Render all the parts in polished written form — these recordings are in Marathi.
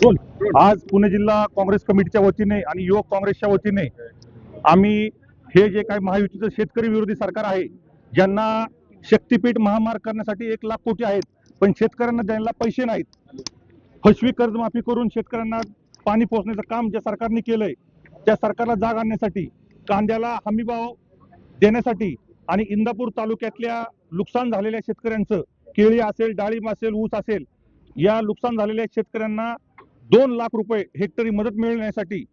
आज पुणे जिल्हा काँग्रेस कमिटीच्या वतीने आणि युवक काँग्रेसच्या वतीने आम्ही हे जे काही महायुतीचं शेतकरी विरोधी सरकार आहे, ज्यांना शक्तीपीठ महामार्ग करण्यासाठी 1 लाख कोटी आहेत, पण शेतकऱ्यांना द्यायला पैसे नाहीत, फसवी कर्जमाफी करून शेतकऱ्यांना पाणी पोहोचण्याचं काम ज्या सरकारने केलंय, त्या सरकारला जाग आणण्यासाठी, कांद्याला हमीभाव देण्यासाठी आणि इंदापूर तालुक्यातल्या नुकसान झालेल्या शेतकऱ्यांचं, केळी असेल, डाळिंब असेल, ऊस असेल, या नुकसान झालेल्या शेतकऱ्यांना 2 लाख रुपये हेक्टरी मदत मिळण्यासाठी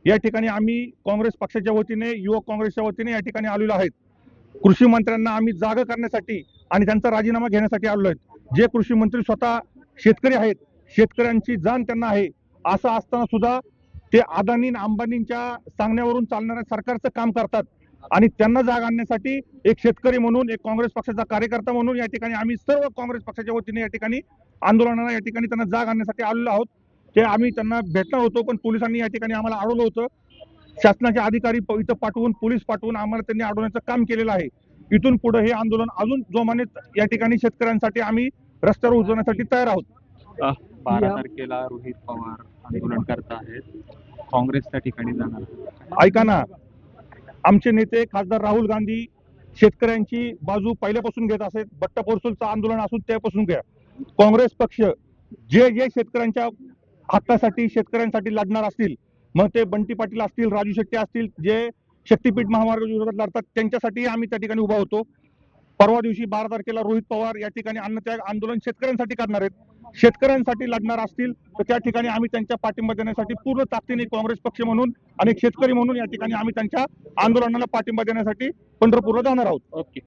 या ठिकाणी आम्ही काँग्रेस पक्षाच्या वतीने, युवक काँग्रेसच्या वतीने या ठिकाणी आलेलो आहेत. कृषी मंत्र्यांना आम्ही जागा करण्यासाठी आणि त्यांचा राजीनामा घेण्यासाठी आलेलो आहेत. जे कृषी मंत्री स्वतः शेतकरी आहेत, शेतकऱ्यांची जाण त्यांना आहे, असं असताना सुद्धा ते अदानी आणि अंबानींच्या सांगण्यावरून चालणाऱ्या सरकारचं काम करतात आणि त्यांना जाग आणण्यासाठी एक शेतकरी म्हणून, एक काँग्रेस पक्षाचा कार्यकर्ता म्हणून या ठिकाणी आम्ही सर्व काँग्रेस पक्षाच्या वतीने या ठिकाणी आंदोलनाला या ठिकाणी त्यांना जाग आणण्यासाठी आलेलो आहोत. ते आम्ही त्यांना भेटणार होतो, पण पोलिसांनी या ठिकाणी आम्हाला अडवलं होतं. शासनाचे अधिकारी इथं पाठवून, पोलीस पाठवून आम्हाला त्यांनी अडवण्याचं काम केलेलं आहे. इथून पुढे हे आंदोलन अजून जोमाने या ठिकाणी शेतकऱ्यांसाठी आम्ही रस्त्यावर उतरण्यासाठी तयार आहोत. 12 तारखेला रोहित पवार आंदोलन करत आहेत, काँग्रेस त्या ठिकाणी जाणार. ऐका ना, आमचे नेते खासदार राहुल गांधी शेतकऱ्यांची बाजू पहिल्यापासून घेत असत. बट्टापोरसूलचं आंदोलन असून त्यापासून घ्या. काँग्रेस पक्ष जे जे शेतकऱ्यांच्या हक्कासाठी, शेतकऱ्यांसाठी लढणार असतील, मग ते बंटी पाटील असतील, राजू शेट्टी असतील, जे शक्तीपीठ महामार्ग विरोधात लढतात, त्यांच्यासाठी आम्ही त्या ठिकाणी उभा होतो. परवा दिवशी 12 तारखेला रोहित पवार या ठिकाणी अन्नत्याग आंदोलन शेतकऱ्यांसाठी करणार आहेत. शेतकऱ्यांसाठी लढणार असतील तर त्या ठिकाणी आम्ही त्यांच्या पाठिंबा देण्यासाठी पूर्ण ताकदीने काँग्रेस पक्ष म्हणून आणि शेतकरी म्हणून या ठिकाणी आम्ही त्यांच्या आंदोलनाला पाठिंबा देण्यासाठी पंढरपूरला जाणार आहोत. ओके.